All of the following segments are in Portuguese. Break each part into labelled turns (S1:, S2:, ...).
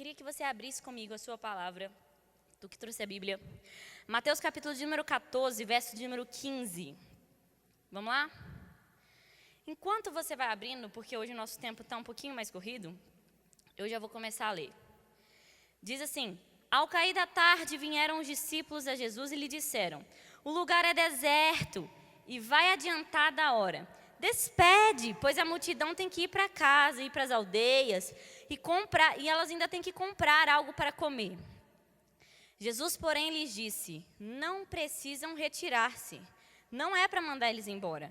S1: queria que você abrisse comigo a sua palavra, tu que trouxe a Bíblia. Mateus capítulo de número 14, verso de número 15. Vamos lá? Enquanto você vai abrindo, porque hoje o nosso tempo está um pouquinho mais corrido, eu já vou começar a ler. Diz assim: ao cair da tarde vieram os discípulos a Jesus e lhe disseram: o lugar é deserto e vai adiantada a hora. Despede, pois a multidão tem que ir para casa, ir para as aldeias e comprar, e elas ainda têm que comprar algo para comer. Jesus, porém, lhes disse: não precisam retirar-se, não é para mandar eles embora.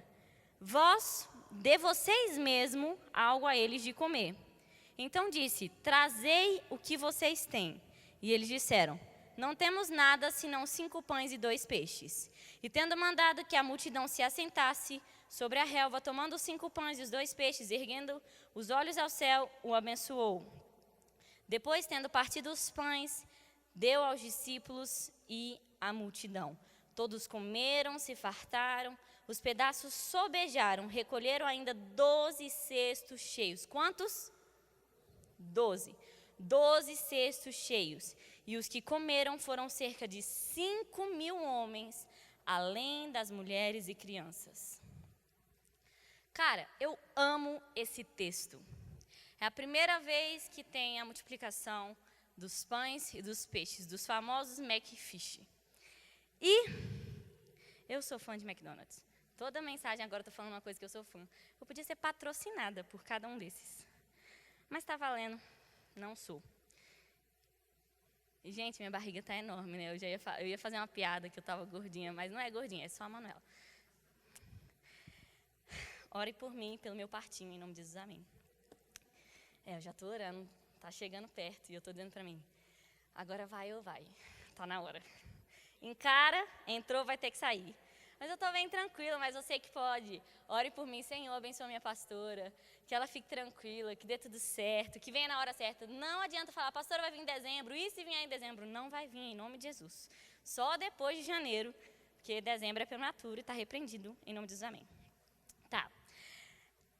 S1: Dê vocês mesmo algo a eles de comer. Então disse: trazei o que vocês têm. E eles disseram: não temos nada senão 5 pães e 2 peixes. E tendo mandado que a multidão se assentasse sobre a relva, tomando os 5 pães e os 2 peixes, erguendo os olhos ao céu, o abençoou. Depois, tendo partido os pães, deu aos discípulos e à multidão. Todos comeram, se fartaram, os pedaços sobejaram, recolheram ainda 12 cestos cheios. Quantos? 12. 12 cestos cheios. E os que comeram foram cerca de 5.000 homens, além das mulheres e crianças. Cara, eu amo esse texto. É a primeira vez que tem a multiplicação dos pães e dos peixes, dos famosos McFish. E eu sou fã de McDonald's. Toda mensagem agora eu estou falando uma coisa que eu sou fã. Eu podia ser patrocinada por cada um desses. Mas está valendo, não sou. E, gente, minha barriga está enorme, né? Eu ia fazer uma piada que eu estava gordinha, mas não é gordinha, é só a Manuela. Ore por mim, pelo meu partinho, em nome de Jesus, amém. Eu já estou orando, está chegando perto, e eu estou dizendo para mim: agora vai ou vai, está na hora. Encara, entrou, vai ter que sair. Mas eu estou bem tranquila, mas eu sei que pode. Ore por mim, Senhor, abençoa minha pastora, que ela fique tranquila, que dê tudo certo, que venha na hora certa. Não adianta falar: pastora vai vir em dezembro, e se vier em dezembro? Não vai vir, em nome de Jesus. Só depois de janeiro, porque dezembro é prematuro e está repreendido, em nome de Jesus, amém. Tá.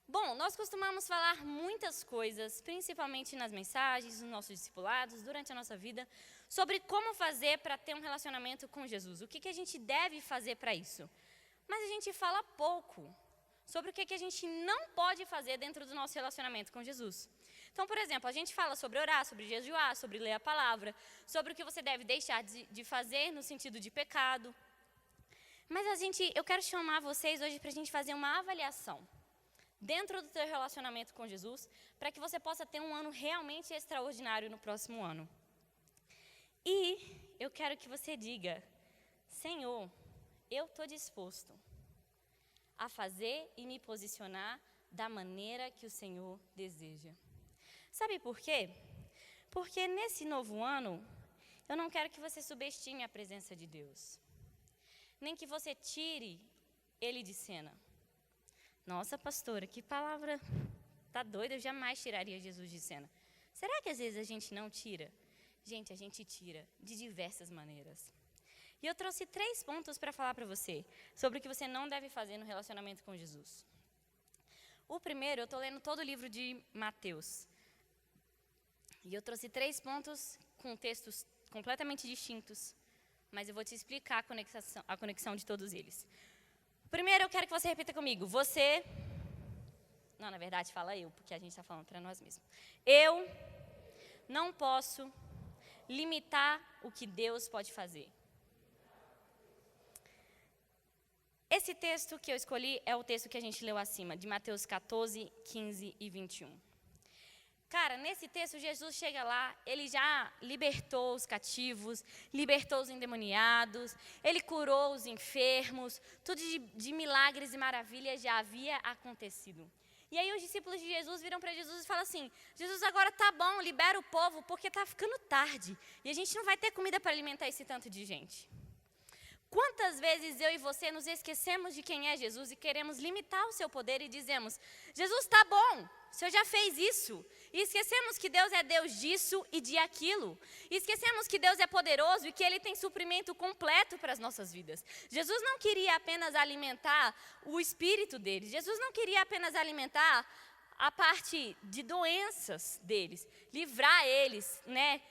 S1: Bom, nós costumamos falar muitas coisas, principalmente nas mensagens, nos nossos discipulados, durante a nossa vida, sobre como fazer para ter um relacionamento com Jesus. O que a gente deve fazer para isso? Mas a gente fala pouco sobre o que a gente não pode fazer dentro do nosso relacionamento com Jesus. Então, por exemplo, a gente fala sobre orar, sobre jejuar, sobre ler a palavra, sobre o que você deve deixar de fazer no sentido de pecado. Mas eu quero chamar vocês hoje para a gente fazer uma avaliação dentro do teu relacionamento com Jesus, para que você possa ter um ano realmente extraordinário no próximo ano. E eu quero que você diga: Senhor, eu estou disposto a fazer e me posicionar da maneira que o Senhor deseja. Sabe por quê? Porque nesse novo ano, eu não quero que você subestime a presença de Deus, nem que você tire Ele de cena. Nossa, pastora, que palavra, tá doida, eu jamais tiraria Jesus de cena. Será que às vezes a gente não tira? Gente, a gente tira de diversas maneiras. E eu trouxe 3 pontos para falar para você, sobre o que você não deve fazer no relacionamento com Jesus. O primeiro, eu estou lendo todo o livro de Mateus. E eu trouxe 3 pontos com textos completamente distintos, mas eu vou te explicar a conexão de todos eles. Primeiro, eu quero que você repita comigo. Não, na verdade, fala eu, porque a gente está falando para nós mesmos. Eu não posso limitar o que Deus pode fazer. Esse texto que eu escolhi é o texto que a gente leu acima, de Mateus 14, 15 e 21. Cara, nesse texto, Jesus chega lá, ele já libertou os cativos, libertou os endemoniados, ele curou os enfermos, tudo de milagres e maravilhas já havia acontecido. E aí os discípulos de Jesus viram para Jesus e falam assim: Jesus, agora tá bom, libera o povo, porque tá ficando tarde, e a gente não vai ter comida para alimentar esse tanto de gente. Quantas vezes eu e você nos esquecemos de quem é Jesus e queremos limitar o seu poder e dizemos: Jesus, tá bom, o Senhor já fez isso. E esquecemos que Deus é Deus disso e de aquilo. E esquecemos que Deus é poderoso e que Ele tem suprimento completo para as nossas vidas. Jesus não queria apenas alimentar o espírito dele. Jesus não queria apenas alimentar a parte de doenças deles, livrar eles, né?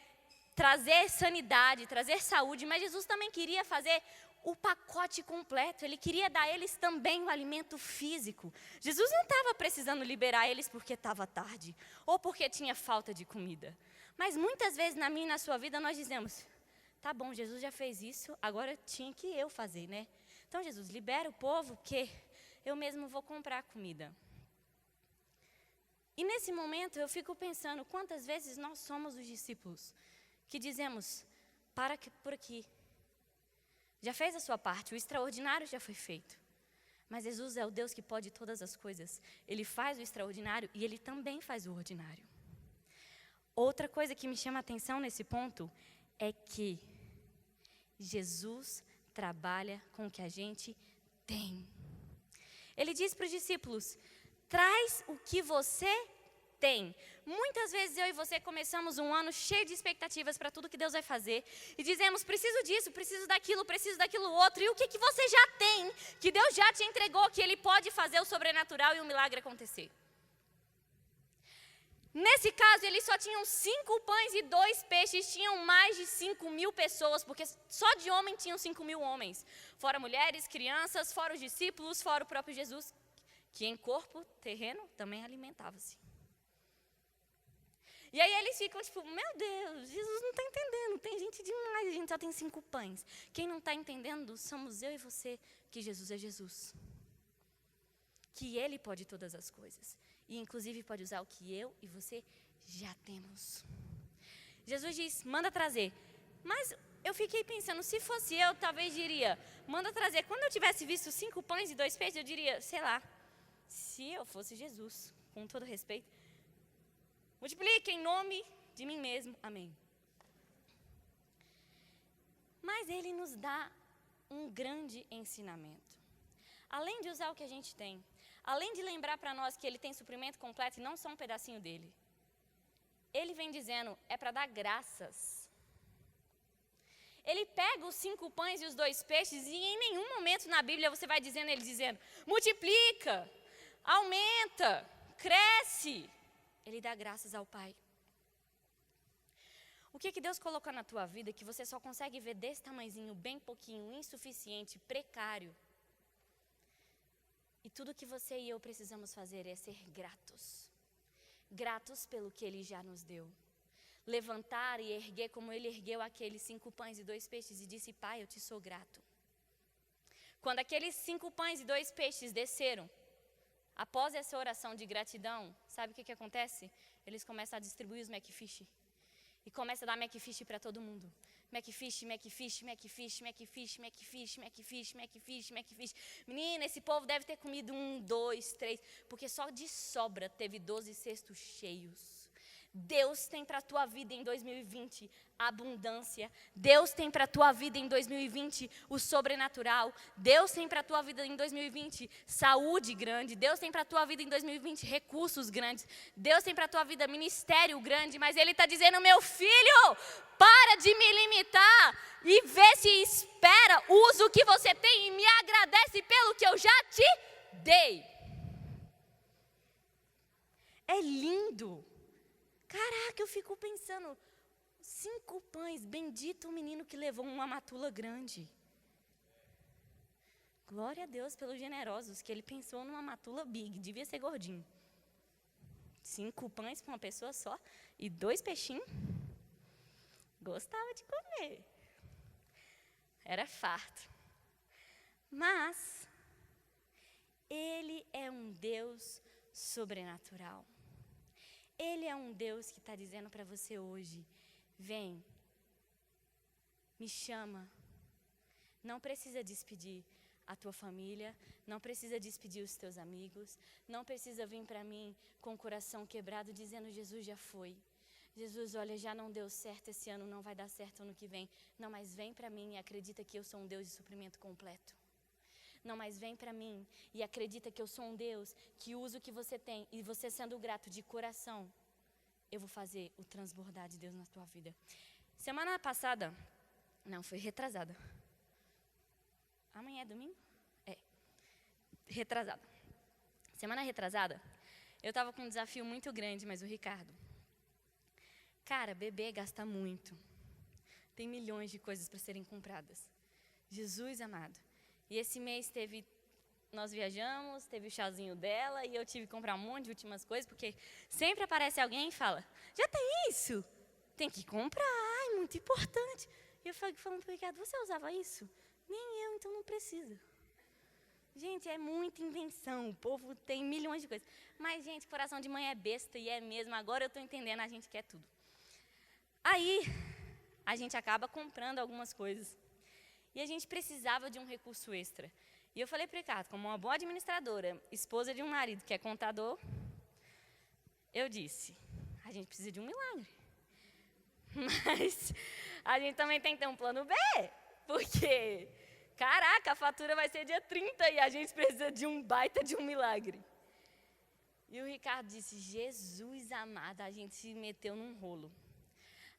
S1: Trazer sanidade, trazer saúde, mas Jesus também queria fazer o pacote completo, ele queria dar a eles também o alimento físico. Jesus não estava precisando liberar eles porque estava tarde, ou porque tinha falta de comida. Mas muitas vezes na minha e na sua vida nós dizemos, tá bom, Jesus já fez isso, agora tinha que eu fazer, né? Então Jesus, libera o povo que eu mesmo vou comprar comida. E nesse momento eu fico pensando, quantas vezes nós somos os discípulos que dizemos, para por aqui. Já fez a sua parte, o extraordinário já foi feito. Mas Jesus é o Deus que pode todas as coisas. Ele faz o extraordinário e Ele também faz o ordinário. Outra coisa que me chama a atenção nesse ponto é que Jesus trabalha com o que a gente tem. Ele diz para os discípulos, traz o que você tem. Muitas vezes eu e você começamos um ano cheio de expectativas para tudo que Deus vai fazer e dizemos, preciso disso, preciso daquilo outro. E o que você já tem, que Deus já te entregou, que Ele pode fazer o sobrenatural e o milagre acontecer. Nesse caso, eles só tinham 5 pães e 2 peixes, tinham mais de 5.000 pessoas, porque só de homem tinham 5.000 homens. Fora mulheres, crianças, fora os discípulos, fora o próprio Jesus, que em corpo terreno também alimentava-se. E aí eles ficam tipo, meu Deus, Jesus não está entendendo, tem gente demais, a gente só tem 5 pães. Quem não está entendendo somos eu e você, que Jesus é Jesus. Que Ele pode todas as coisas. E inclusive pode usar o que eu e você já temos. Jesus diz, manda trazer. Mas eu fiquei pensando, se fosse eu, talvez diria, manda trazer. Quando eu tivesse visto 5 pães e 2 peixes, eu diria, sei lá, se eu fosse Jesus, com todo respeito, multiplique em nome de mim mesmo. Amém. Mas Ele nos dá um grande ensinamento. Além de usar o que a gente tem, além de lembrar para nós que Ele tem suprimento completo e não só um pedacinho dele, Ele vem dizendo, é para dar graças. Ele pega os 5 pães e os 2 peixes e em nenhum momento na Bíblia você vai dizendo, Ele dizendo, multiplica, aumenta, cresce. Ele dá graças ao Pai. O que Deus colocou na tua vida que você só consegue ver desse tamanhozinho, bem pouquinho, insuficiente, precário? E tudo que você e eu precisamos fazer é ser gratos. Gratos pelo que Ele já nos deu. Levantar e erguer como Ele ergueu aqueles 5 pães e 2 peixes e disse, Pai, eu te sou grato. Quando aqueles 5 pães e 2 peixes desceram, após essa oração de gratidão, sabe o que acontece? Eles começam a distribuir os McFish. E começam a dar McFish para todo mundo. McFish, McFish, McFish, McFish, McFish, McFish, McFish, McFish. Menina, esse povo deve ter comido 1, 2, 3, porque só de sobra teve 12 cestos cheios. Deus tem para a tua vida em 2020 abundância. Deus tem para a tua vida em 2020 o sobrenatural. Deus tem para a tua vida em 2020 saúde grande. Deus tem para a tua vida em 2020 recursos grandes. Deus tem para a tua vida ministério grande. Mas Ele está dizendo, meu filho, para de me limitar e vê se espera, usa o que você tem e me agradece pelo que eu já te dei. É lindo. Caraca, eu fico pensando, 5 pães, bendito o menino que levou uma matula grande. Glória a Deus pelos generosos, que ele pensou numa matula big, devia ser gordinho. 5 pães para uma pessoa só e 2 peixinhos. Gostava de comer. Era farto. Mas Ele é um Deus sobrenatural. Ele é um Deus que está dizendo para você hoje, vem, me chama. Não precisa despedir a tua família, não precisa despedir os teus amigos, não precisa vir para mim com o coração quebrado dizendo, Jesus já foi. Jesus, olha, já não deu certo esse ano, não vai dar certo ano que vem. Não, mas vem para mim e acredita que eu sou um Deus de suprimento completo. Não, mas vem para mim e acredita que eu sou um Deus que usa o que você tem. E você sendo grato de coração, eu vou fazer o transbordar de Deus na tua vida. Semana passada, não, foi retrasada. Amanhã é domingo? É, retrasada. Semana retrasada, eu estava com um desafio muito grande, mas o Ricardo, cara, bebê gasta muito. Tem milhões de coisas para serem compradas. Jesus amado. E esse mês nós viajamos, teve o chazinho dela e eu tive que comprar um monte de últimas coisas, porque sempre aparece alguém e fala, já tem isso? Tem que comprar, é muito importante. E eu falando para o Ricardo, você usava isso? Nem eu, então não precisa. Gente, é muita invenção, o povo tem milhões de coisas. Mas, gente, coração de mãe é besta e é mesmo, agora eu estou entendendo, a gente quer tudo. Aí, a gente acaba comprando algumas coisas. E a gente precisava de um recurso extra. E eu falei para o Ricardo, como uma boa administradora, esposa de um marido que é contador, eu disse, a gente precisa de um milagre. Mas a gente também tem que ter um plano B, porque, caraca, a fatura vai ser dia 30 e a gente precisa de um baita de um milagre. E o Ricardo disse, Jesus amado, a gente se meteu num rolo.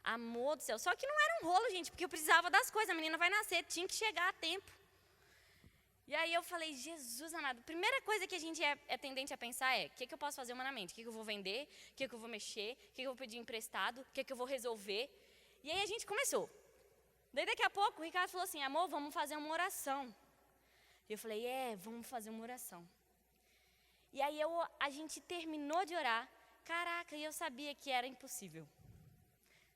S1: Amor do céu, só que não era um rolo, gente, porque eu precisava das coisas, a menina vai nascer, tinha que chegar a tempo. E aí eu falei, Jesus amado, a primeira coisa que a gente é tendente a pensar é, o que eu posso fazer humanamente? O que eu vou vender? O que eu vou mexer? O que eu vou pedir emprestado? O que eu vou resolver? E aí a gente começou. Daí daqui a pouco o Ricardo falou assim, amor, vamos fazer uma oração. E eu falei, vamos fazer uma oração. E aí a gente terminou de orar, caraca, e eu sabia que era impossível.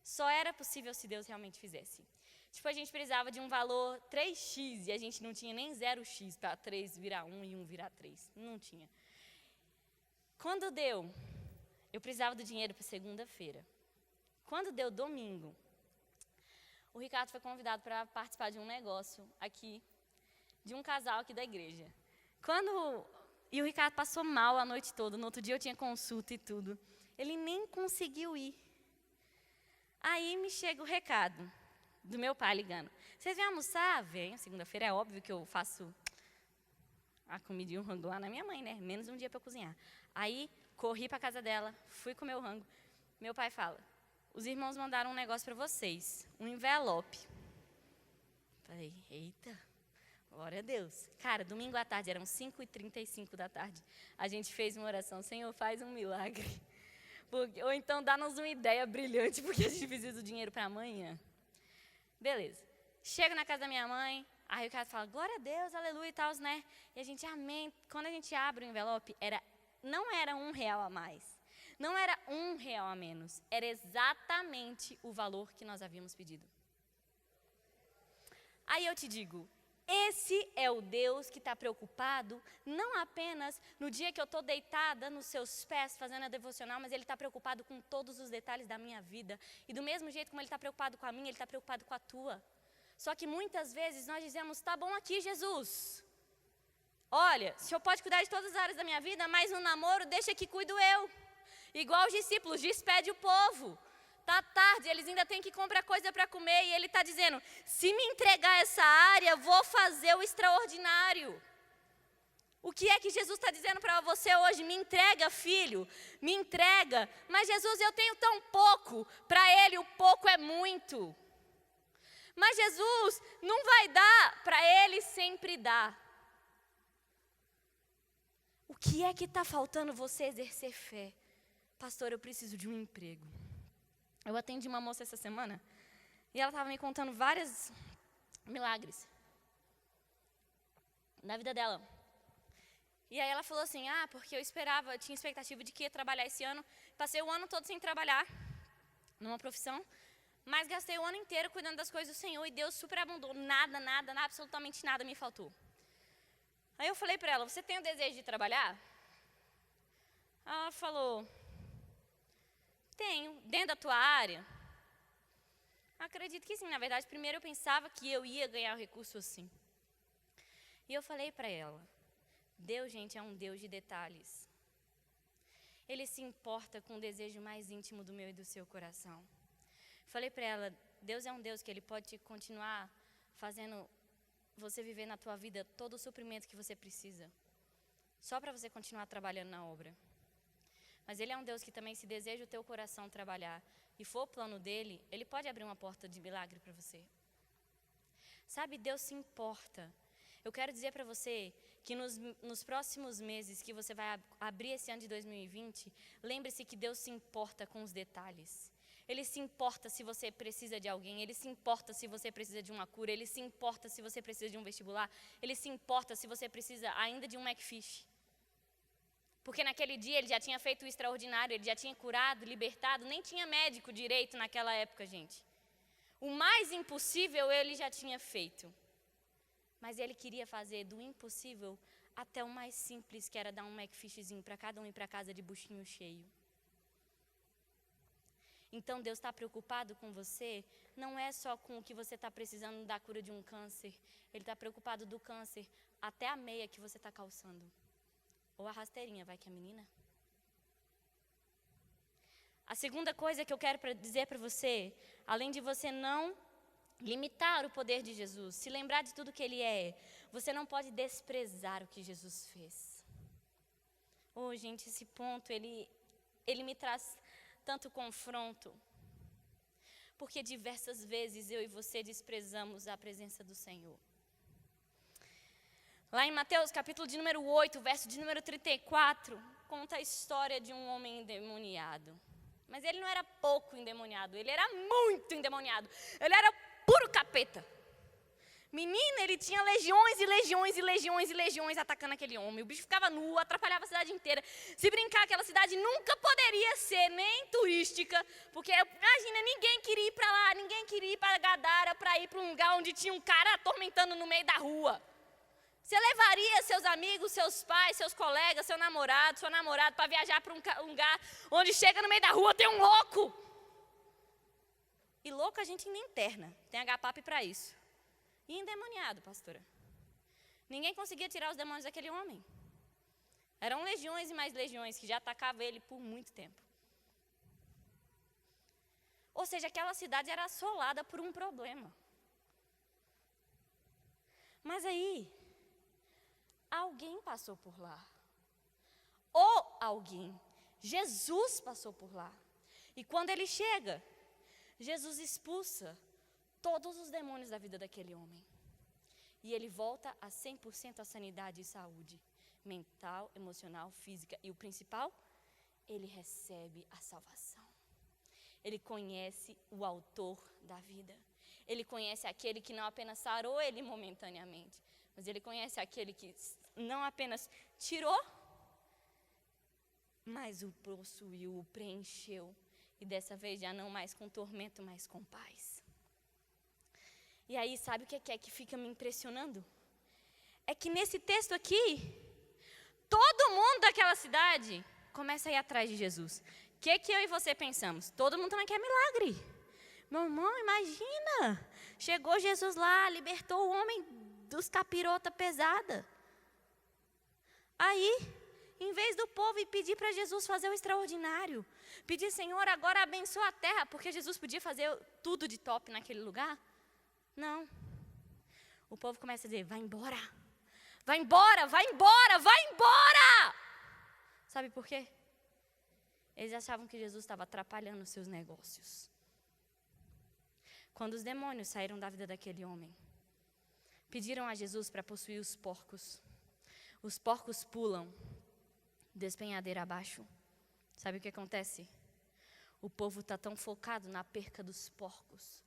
S1: Só era possível se Deus realmente fizesse. Tipo, a gente precisava de um valor 3x e a gente não tinha nem 0x para 3 virar 1 e 1 virar 3. Não tinha. Quando deu, eu precisava do dinheiro para segunda-feira. Quando deu domingo, o Ricardo foi convidado para participar de um negócio aqui, de um casal aqui da igreja. E o Ricardo passou mal a noite toda, no outro dia eu tinha consulta e tudo. Ele nem conseguiu ir. Aí me chega o recado do meu pai ligando. Vocês vêm almoçar? Venho, segunda-feira é óbvio que eu faço a comida e o rango lá na minha mãe, né? Menos um dia para cozinhar. Aí, corri para casa dela, fui comer o rango. Meu pai fala, os irmãos mandaram um negócio para vocês, um envelope. Falei, eita, glória a Deus. Cara, domingo à tarde, eram 5h35 da tarde. A gente fez uma oração, Senhor, faz um milagre. Ou então dá-nos uma ideia brilhante, porque a gente precisa do dinheiro para amanhã. Beleza. Chego na casa da minha mãe, aí o cara fala, glória a Deus, aleluia e tal, né? E a gente, amém. Quando a gente abre o envelope, não era R$1 a mais, não era R$1 a menos, era exatamente o valor que nós havíamos pedido. Aí eu te digo, esse é o Deus que está preocupado, não apenas no dia que eu estou deitada nos seus pés fazendo a devocional, mas Ele está preocupado com todos os detalhes da minha vida. E do mesmo jeito como Ele está preocupado com a minha, Ele está preocupado com a tua. Só que muitas vezes nós dizemos, tá bom aqui, Jesus. Olha, o Senhor pode cuidar de todas as áreas da minha vida, mas no namoro deixa que cuido eu. Igual os discípulos, despede o povo. Tá tarde, eles ainda têm que comprar coisa para comer. E Ele está dizendo, se me entregar essa área, vou fazer o extraordinário. O que é que Jesus está dizendo para você hoje? Me entrega, filho, me entrega. Mas Jesus, eu tenho tão pouco. Para Ele, o pouco é muito. Mas Jesus não vai dar, para Ele sempre dá. O que é que está faltando você exercer fé? Pastor, eu preciso de um emprego. Eu atendi uma moça essa semana e ela estava me contando vários milagres na vida dela. E aí ela falou assim, porque eu tinha expectativa de que ia trabalhar esse ano. Passei o ano todo sem trabalhar, numa profissão, mas gastei o ano inteiro cuidando das coisas do Senhor e Deus superabundou. Nada, absolutamente nada me faltou. Aí eu falei para ela, você tem o desejo de trabalhar? Ela falou, tenho, dentro da tua área? Acredito que sim, na verdade, primeiro eu pensava que eu ia ganhar o recurso assim. E eu falei para ela, Deus, gente, é um Deus de detalhes. Ele se importa com o desejo mais íntimo do meu e do seu coração. Falei para ela, Deus é um Deus que Ele pode continuar fazendo você viver na tua vida todo o suprimento que você precisa, só para você continuar trabalhando na obra. Mas Ele é um Deus que também, se deseja o teu coração trabalhar e for o plano dEle, Ele pode abrir uma porta de milagre para você. Sabe, Deus se importa. Eu quero dizer para você que nos próximos meses que você vai abrir esse ano de 2020, lembre-se que Deus se importa com os detalhes. Ele se importa se você precisa de alguém, Ele se importa se você precisa de uma cura, Ele se importa se você precisa de um vestibular, Ele se importa se você precisa ainda de um McFish. Porque naquele dia Ele já tinha feito o extraordinário, Ele já tinha curado, libertado, nem tinha médico direito naquela época, gente. O mais impossível Ele já tinha feito. Mas Ele queria fazer do impossível até o mais simples, que era dar um McFishzinho para cada um ir para casa de buchinho cheio. Então Deus está preocupado com você, não é só com o que você está precisando da cura de um câncer. Ele está preocupado do câncer até a meia que você está calçando. Ou a rasteirinha, vai que é menina. A segunda coisa que eu quero dizer para você, além de você não limitar o poder de Jesus, se lembrar de tudo que Ele é, você não pode desprezar o que Jesus fez. Oh, gente, esse ponto, ele me traz tanto confronto. Porque diversas vezes eu e você desprezamos a presença do Senhor. Lá em Mateus, capítulo de número 8, verso de número 34, conta a história de um homem endemoniado. Mas ele não era pouco endemoniado, ele era muito endemoniado. Ele era puro capeta. Menina, ele tinha legiões e legiões e legiões e legiões atacando aquele homem. O bicho ficava nu, atrapalhava a cidade inteira. Se brincar, aquela cidade nunca poderia ser nem turística. Porque, imagina, ninguém queria ir para lá, ninguém queria ir para Gadara, para ir para um lugar onde tinha um cara atormentando no meio da rua. Você levaria seus amigos, seus pais, seus colegas, seu namorado para viajar para um lugar onde chega no meio da rua tem um louco. E louco a gente ainda interna, tem HPAP para isso. E endemoniado, pastora. Ninguém conseguia tirar os demônios daquele homem. Eram legiões e mais legiões que já atacavam ele por muito tempo. Ou seja, aquela cidade era assolada por um problema. Mas aí, alguém passou por lá. Ou alguém. Jesus passou por lá. E quando ele chega, Jesus expulsa todos os demônios da vida daquele homem. E ele volta a 100% à sanidade e saúde. Mental, emocional, física. E o principal, ele recebe a salvação. Ele conhece o autor da vida. Ele conhece aquele que não apenas sarou ele momentaneamente, mas ele conhece aquele que não apenas tirou, mas o possuiu, o preencheu. E dessa vez já não mais com tormento, mas com paz. E aí, sabe o que é que fica me impressionando? É que nesse texto aqui, todo mundo daquela cidade começa a ir atrás de Jesus. O que eu e você pensamos? Todo mundo também quer milagre. Meu irmão, imagina. Chegou Jesus lá, libertou o homem dos capirota pesada. Aí, em vez do povo ir pedir para Jesus fazer o extraordinário, pedir, Senhor, agora abençoa a terra, porque Jesus podia fazer tudo de top naquele lugar. Não. O povo começa a dizer, vai embora, vai embora, vai embora, vai embora. Sabe por quê? Eles achavam que Jesus estava atrapalhando os seus negócios. Quando os demônios saíram da vida daquele homem, pediram a Jesus para possuir os porcos. Os porcos pulam despenhadeira abaixo. Sabe o que acontece? O povo está tão focado na perca dos porcos,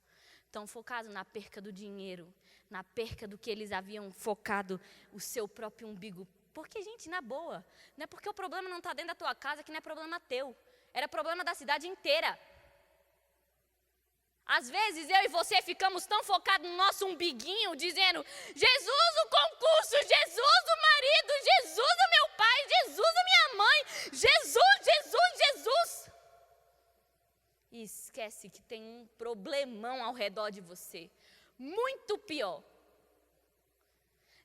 S1: tão focado na perca do dinheiro, na perca do que eles haviam focado o seu próprio umbigo. Porque, gente, na boa, não é porque o problema não está dentro da tua casa que não é problema teu. Era problema da cidade inteira. Às vezes eu e você ficamos tão focados no nosso umbiguinho, dizendo, Jesus o concurso, Jesus o marido, Jesus o meu pai, Jesus a minha mãe, Jesus, Jesus, Jesus. E esquece que tem um problemão ao redor de você, muito pior.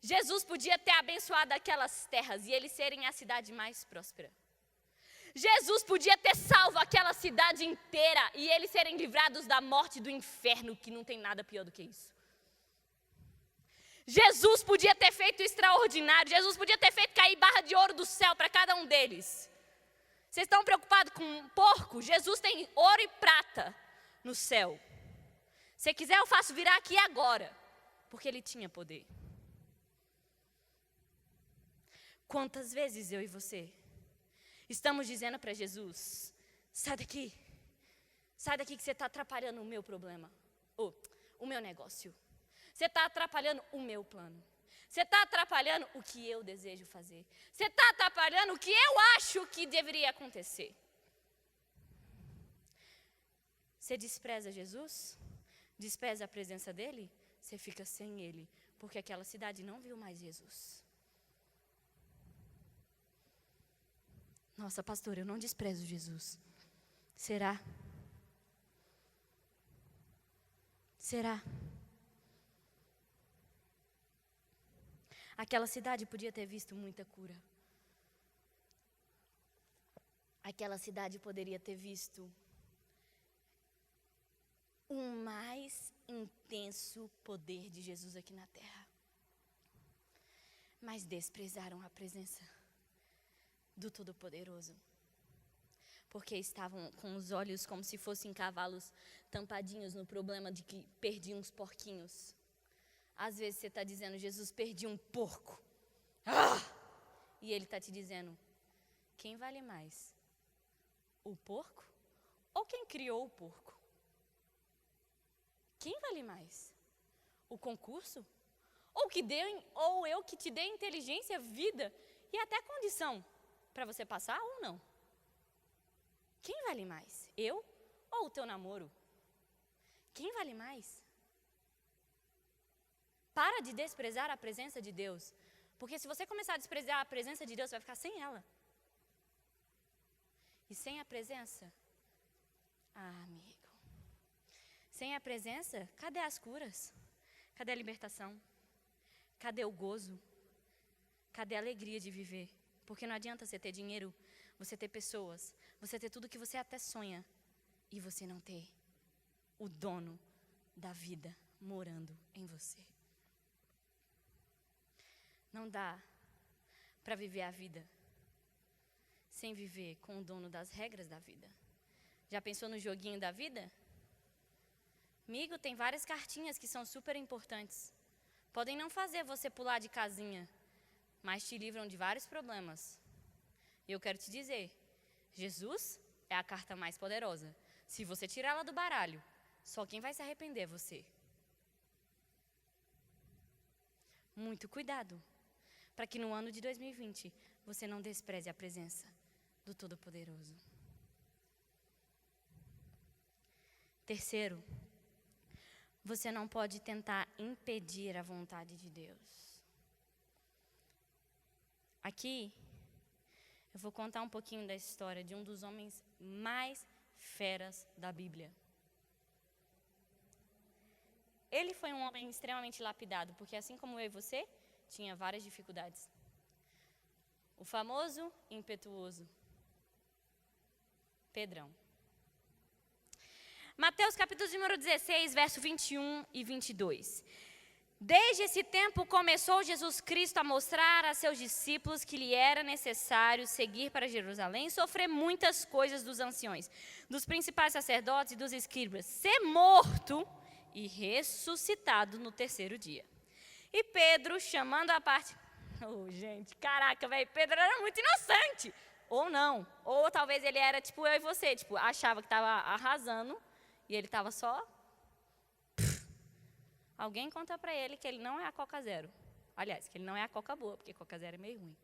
S1: Jesus podia ter abençoado aquelas terras e eles serem a cidade mais próspera. Jesus podia ter salvo aquela cidade inteira e eles serem livrados da morte e do inferno, que não tem nada pior do que isso. Jesus podia ter feito o extraordinário, Jesus podia ter feito cair barra de ouro do céu para cada um deles. Vocês estão preocupados com um porco? Jesus tem ouro e prata no céu. Se quiser eu faço virar aqui agora, porque ele tinha poder. Quantas vezes eu e você estamos dizendo para Jesus, sai daqui que você está atrapalhando o meu problema, ou o meu negócio. Você está atrapalhando o meu plano. Você está atrapalhando o que eu desejo fazer. Você está atrapalhando o que eu acho que deveria acontecer. Você despreza Jesus? Despreza a presença dele? Você fica sem ele, porque aquela cidade não viu mais Jesus. Nossa, pastor, eu não desprezo Jesus. Será? Será? Aquela cidade podia ter visto muita cura. Aquela cidade poderia ter visto o mais intenso poder de Jesus aqui na terra. Mas desprezaram a presença do Todo-Poderoso. Porque estavam com os olhos como se fossem cavalos tampadinhos no problema de que perdiam os porquinhos. Às vezes você está dizendo, Jesus, perdi um porco. E ele está te dizendo, quem vale mais? O porco ou quem criou o porco? Quem vale mais? O concurso? Ou eu que te dei inteligência, vida e até condição para você passar ou não? Quem vale mais? Eu ou o teu namoro? Quem vale mais? Para de desprezar a presença de Deus. Porque se você começar a desprezar a presença de Deus, você vai ficar sem ela. E sem a presença? Amigo. Sem a presença, cadê as curas? Cadê a libertação? Cadê o gozo? Cadê a alegria de viver? Porque não adianta você ter dinheiro, você ter pessoas, você ter tudo que você até sonha e você não ter o dono da vida morando em você. Não dá para viver a vida sem viver com o dono das regras da vida. Já pensou no joguinho da vida? Amigo, tem várias cartinhas que são super importantes. Podem não fazer você pular de casinha, mas te livram de vários problemas. E eu quero te dizer, Jesus é a carta mais poderosa. Se você tirar ela do baralho, só quem vai se arrepender é você. Muito cuidado, para que no ano de 2020 você não despreze a presença do Todo-Poderoso. Terceiro, você não pode tentar impedir a vontade de Deus. Aqui, eu vou contar um pouquinho da história de um dos homens mais feras da Bíblia. Ele foi um homem extremamente lapidado, porque assim como eu e você, tinha várias dificuldades. O famoso impetuoso Pedrão. Mateus capítulo número 16, verso 21 e 22. Desde esse tempo começou Jesus Cristo a mostrar a seus discípulos que lhe era necessário seguir para Jerusalém e sofrer muitas coisas dos anciões, dos principais sacerdotes e dos escribas, ser morto e ressuscitado no terceiro dia. E Pedro, chamando à parte... gente, caraca, velho, Pedro era muito inocente. Ou não, ou talvez ele era tipo eu e você, tipo, achava que estava arrasando e ele estava só... Alguém conta para ele que ele não é a Coca Zero. Aliás, que ele não é a Coca Boa, porque Coca Zero é meio ruim.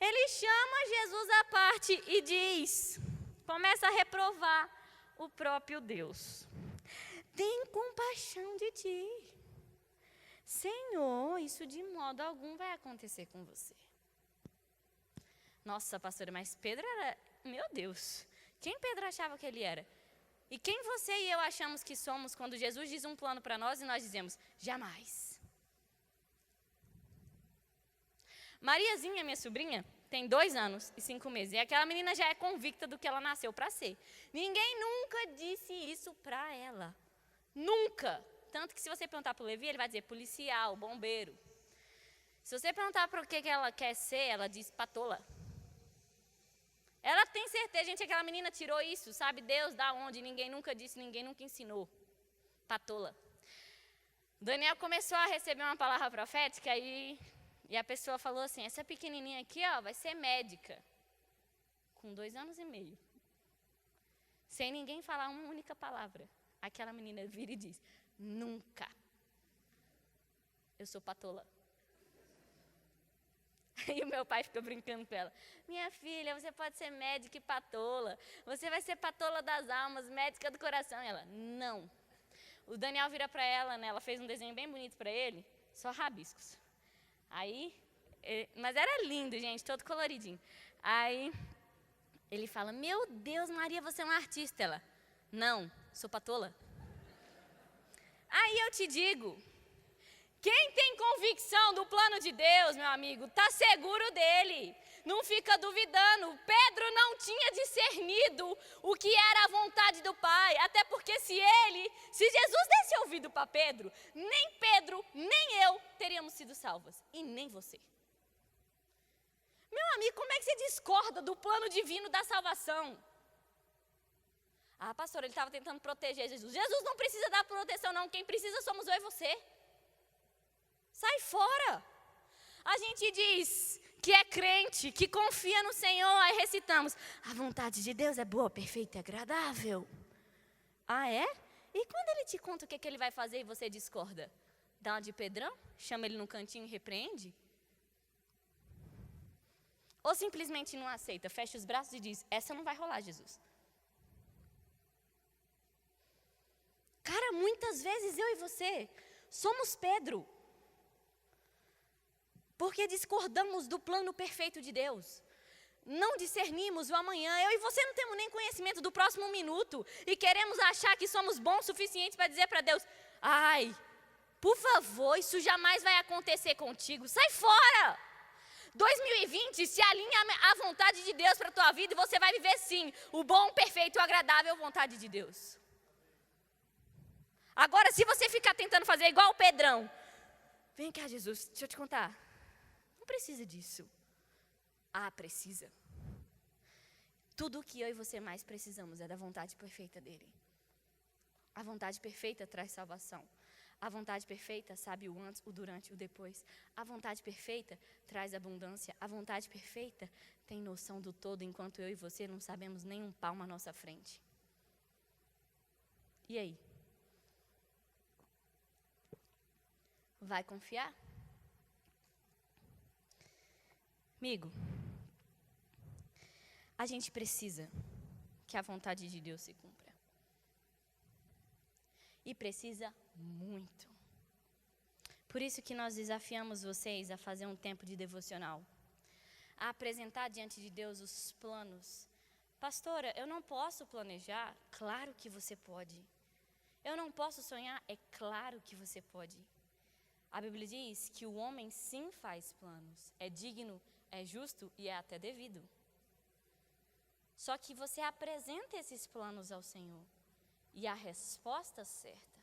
S1: Ele chama Jesus à parte e diz, começa a reprovar o próprio Deus. Tem compaixão de ti. Senhor, isso de modo algum vai acontecer com você. Nossa, pastora, mas Pedro era... Meu Deus, quem Pedro achava que ele era? E quem você e eu achamos que somos quando Jesus diz um plano para nós e nós dizemos, jamais. Mariazinha, minha sobrinha, tem 2 anos e 5 meses. E aquela menina já é convicta do que ela nasceu para ser. Ninguém nunca disse isso para ela. Nunca. Tanto que se você perguntar para o Levi, ele vai dizer policial, bombeiro. Se você perguntar para o que ela quer ser, ela diz patola. Ela tem certeza, gente, que aquela menina tirou isso, sabe? Deus da onde? Ninguém nunca disse, ninguém nunca ensinou. Patola. Daniel começou a receber uma palavra profética e E a pessoa falou assim, essa pequenininha aqui, ó, vai ser médica. Com 2 anos e meio. Sem ninguém falar uma única palavra. Aquela menina vira e diz, nunca. Eu sou patola. E o meu pai fica brincando com ela. Minha filha, você pode ser médica e patola. Você vai ser patola das almas, médica do coração. E ela, não. O Daniel vira para ela, né? Ela fez um desenho bem bonito para ele, só rabiscos. Aí, mas era lindo, gente, todo coloridinho. Aí, ele fala, meu Deus, Maria, você é uma artista. Ela, não, sou patola. Aí eu te digo, quem tem convicção do plano de Deus, meu amigo, está seguro dele. Não fica duvidando. Pedro não tinha discernido o que era a vontade do Pai. Até porque se Jesus desse ouvido para Pedro, nem eu teríamos sido salvas. E nem você. Meu amigo, como é que você discorda do plano divino da salvação? Ah, pastor, ele estava tentando proteger Jesus. Jesus não precisa dar proteção, não. Quem precisa somos eu e você. Sai fora. A gente diz que é crente, que confia no Senhor, aí recitamos, a vontade de Deus é boa, perfeita e agradável. Ah, é? E quando ele te conta o que ele vai fazer e você discorda? Dá uma de Pedrão? Chama ele no cantinho e repreende? Ou simplesmente não aceita, fecha os braços e diz, essa não vai rolar, Jesus. Cara, muitas vezes eu e você somos Pedro. Porque discordamos do plano perfeito de Deus. Não discernimos o amanhã. Eu e você não temos nem conhecimento do próximo minuto. E queremos achar que somos bons o suficiente para dizer para Deus, ai, por favor, isso jamais vai acontecer contigo. Sai fora! 2020 se alinha à vontade de Deus para a tua vida e você vai viver sim, o bom, perfeito e agradável vontade de Deus. Agora, se você ficar tentando fazer igual o Pedrão, vem cá, Jesus, deixa eu te contar. Não precisa disso. Ah, precisa. Tudo o que eu e você mais precisamos é da vontade perfeita dele. A vontade perfeita traz salvação. A vontade perfeita sabe o antes, o durante, o depois. A vontade perfeita traz abundância. A vontade perfeita tem noção do todo, enquanto eu e você não sabemos nem um palmo à nossa frente. E aí? Vai confiar? Amigo, a gente precisa que a vontade de Deus se cumpra. E precisa muito. Por isso que nós desafiamos vocês a fazer um tempo de devocional. A apresentar diante de Deus os planos. Pastora, eu não posso planejar? Claro que você pode. Eu não posso sonhar? É claro que você pode. A Bíblia diz que o homem sim faz planos. É digno, é justo e é até devido. Só que você apresenta esses planos ao Senhor. E a resposta certa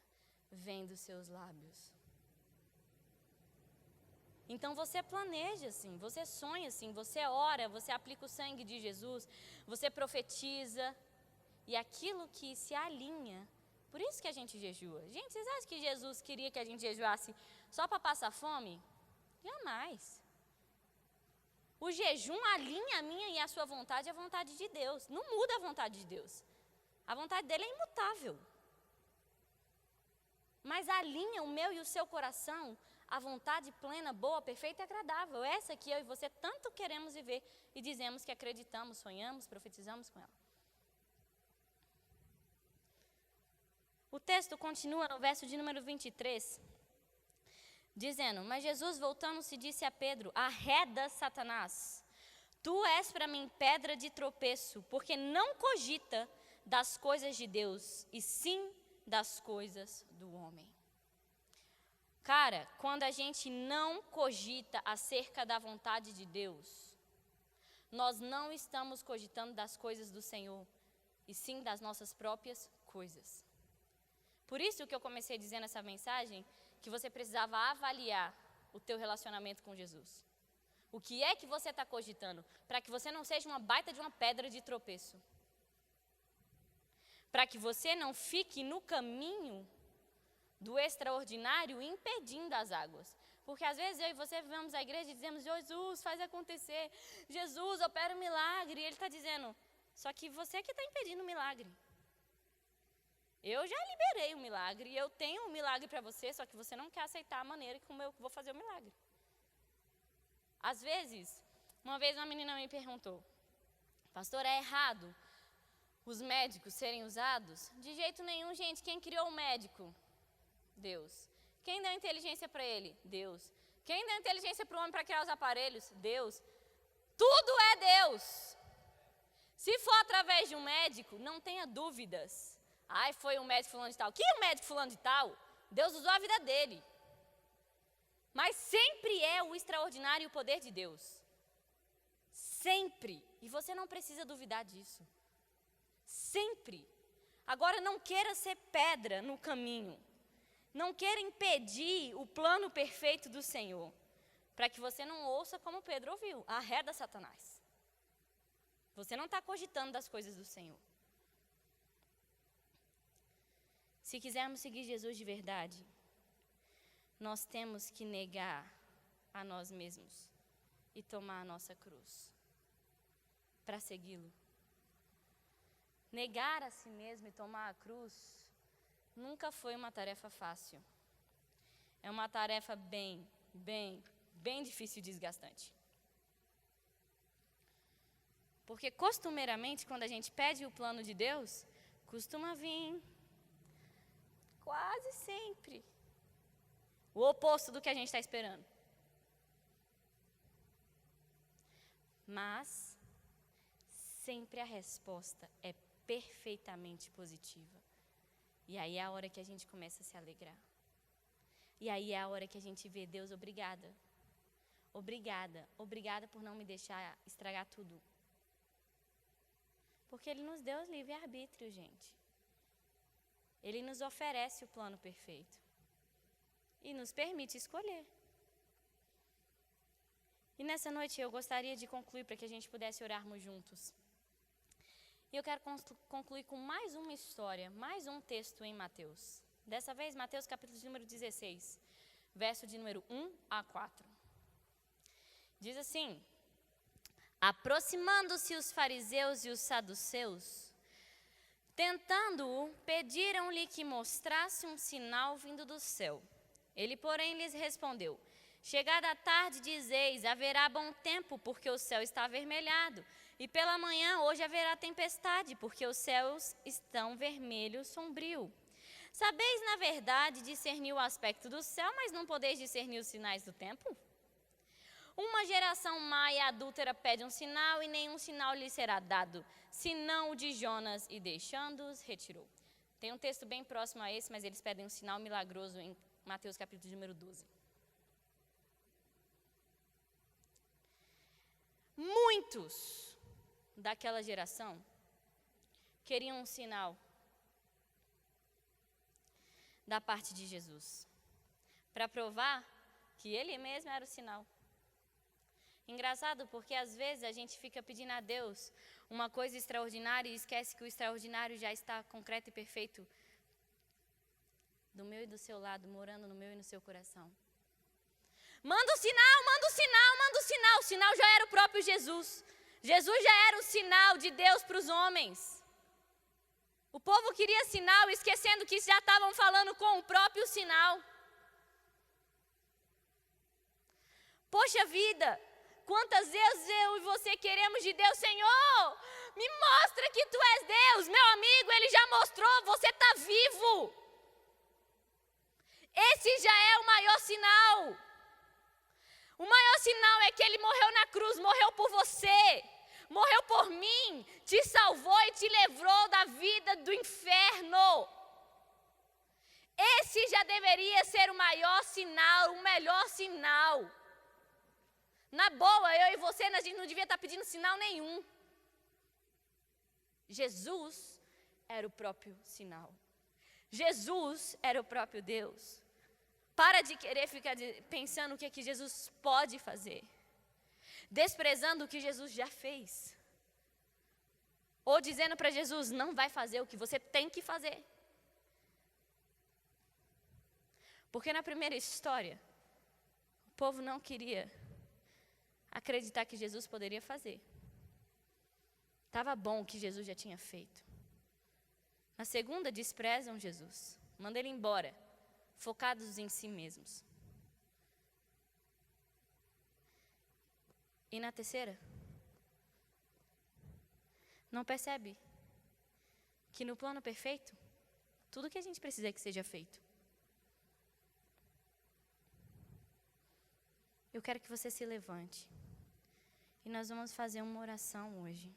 S1: vem dos seus lábios. Então você planeja assim, você sonha assim, você ora, você aplica o sangue de Jesus, você profetiza. E aquilo que se alinha, por isso que a gente jejua. Gente, vocês acham que Jesus queria que a gente jejuasse só para passar fome? Jamais. O jejum alinha a minha e a sua vontade à vontade de Deus. Não muda a vontade de Deus. A vontade dele é imutável. Mas alinha o meu e o seu coração à vontade plena, boa, perfeita e agradável. Essa que eu e você tanto queremos viver e dizemos que acreditamos, sonhamos, profetizamos com ela. O texto continua no verso de número 23, dizendo, mas Jesus voltando-se disse a Pedro, arreda Satanás, tu és para mim pedra de tropeço, porque não cogita das coisas de Deus, e sim das coisas do homem. Cara, quando a gente não cogita acerca da vontade de Deus, nós não estamos cogitando das coisas do Senhor, e sim das nossas próprias coisas. Por isso que eu comecei dizendo essa mensagem, que você precisava avaliar o teu relacionamento com Jesus. O que é que você está cogitando? Para que você não seja uma baita de uma pedra de tropeço. Para que você não fique no caminho do extraordinário impedindo as águas. Porque às vezes eu e você vamos à igreja e dizemos, Jesus, faz acontecer. Jesus, opera um milagre. E Ele está dizendo, só que você que está impedindo o milagre. Eu já liberei o milagre e eu tenho um milagre para você, só que você não quer aceitar a maneira como eu vou fazer o milagre. Às vezes, uma vez uma menina me perguntou, pastor, é errado os médicos serem usados? De jeito nenhum, gente. Quem criou o médico? Deus. Quem deu inteligência para ele? Deus. Quem deu inteligência para o homem para criar os aparelhos? Deus. Tudo é Deus. Se for através de um médico, não tenha dúvidas. Ai, foi um médico fulano de tal. Que médico fulano de tal? Deus usou a vida dele. Mas sempre é o extraordinário e o poder de Deus. Sempre. E você não precisa duvidar disso. Sempre. Agora, não queira ser pedra no caminho. Não queira impedir o plano perfeito do Senhor. Para que você não ouça como Pedro ouviu. Arreda Satanás. Você não está cogitando das coisas do Senhor. Se quisermos seguir Jesus de verdade, nós temos que negar a nós mesmos e tomar a nossa cruz para segui-lo. Negar a si mesmo e tomar a cruz nunca foi uma tarefa fácil. É uma tarefa bem difícil e desgastante. Porque costumeiramente, quando a gente pede o plano de Deus, costuma vir quase sempre o oposto do que a gente está esperando. Mas sempre a resposta é perfeitamente positiva. E aí é a hora que a gente começa a se alegrar. E aí é a hora que a gente vê, Deus, obrigada. Obrigada por não me deixar estragar tudo. Porque Ele nos deu livre-arbítrio, gente. Ele nos oferece o plano perfeito. E nos permite escolher. E nessa noite eu gostaria de concluir para que a gente pudesse orarmos juntos. E eu quero concluir com mais uma história, mais um texto em Mateus. Dessa vez, Mateus capítulo de número 16, verso de número 1 a 4. Diz assim: aproximando-se os fariseus e os saduceus, tentando-o, pediram-lhe que mostrasse um sinal vindo do céu. Ele, porém, lhes respondeu: chegada a tarde, dizeis, haverá bom tempo, porque o céu está avermelhado. E pela manhã, hoje haverá tempestade, porque os céus estão vermelho, sombrio. Sabeis, na verdade, discernir o aspecto do céu, mas não podeis discernir os sinais do tempo? Uma geração má e adúltera pede um sinal, e nenhum sinal lhe será dado, senão o de Jonas, e deixando-os, retirou. Tem um texto bem próximo a esse, mas eles pedem um sinal milagroso em Mateus capítulo de número 12. Muitos daquela geração queriam um sinal da parte de Jesus, para provar que Ele mesmo era o sinal. Engraçado, porque às vezes a gente fica pedindo a Deus uma coisa extraordinária e esquece que o extraordinário já está concreto e perfeito do meu e do seu lado, morando no meu e no seu coração. Manda o sinal, manda o sinal, manda o sinal. O sinal já era o próprio Jesus. Jesus já era o sinal de Deus para os homens. O povo queria sinal, esquecendo que já estavam falando com o próprio sinal. Poxa vida, quantas vezes eu e você queremos de Deus, Senhor, me mostra que Tu és Deus. Meu amigo, Ele já mostrou, você está vivo. Esse já é o maior sinal. O maior sinal é que Ele morreu na cruz, morreu por você, morreu por mim, te salvou e te livrou da vida do inferno. Esse já deveria ser o maior sinal, o melhor sinal. Na boa, eu e você, a gente não devia estar pedindo sinal nenhum. Jesus era o próprio sinal. Jesus era o próprio Deus. Para de querer ficar pensando o que é que Jesus pode fazer, desprezando o que Jesus já fez, ou dizendo para Jesus, não vai fazer o que você tem que fazer. Porque na primeira história, povo não queria acreditar que Jesus poderia fazer. Estava bom o que Jesus já tinha feito. Na segunda, desprezam Jesus. Manda ele embora, focados em si mesmos. E na terceira, não percebe que no plano perfeito, tudo que a gente precisa é que seja feito. Eu quero que você se levante. E nós vamos fazer uma oração hoje.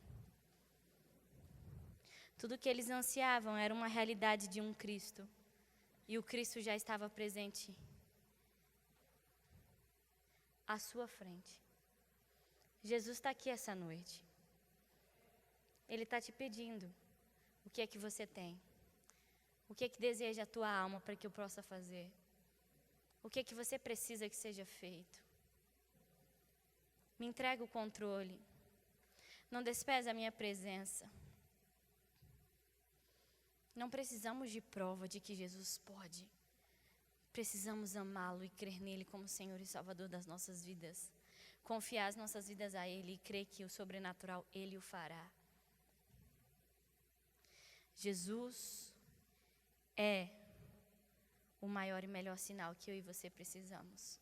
S1: Tudo que eles ansiavam era uma realidade de um Cristo. E o Cristo já estava presente à sua frente. Jesus está aqui essa noite. Ele está te pedindo o que é que você tem. O que é que deseja a tua alma para que eu possa fazer. O que é que você precisa que seja feito. Me entrega o controle. Não despreze a minha presença. Não precisamos de prova de que Jesus pode. Precisamos amá-lo e crer nele como Senhor e Salvador das nossas vidas. Confiar as nossas vidas a Ele e crer que o sobrenatural Ele o fará. Jesus é o maior e melhor sinal que eu e você precisamos.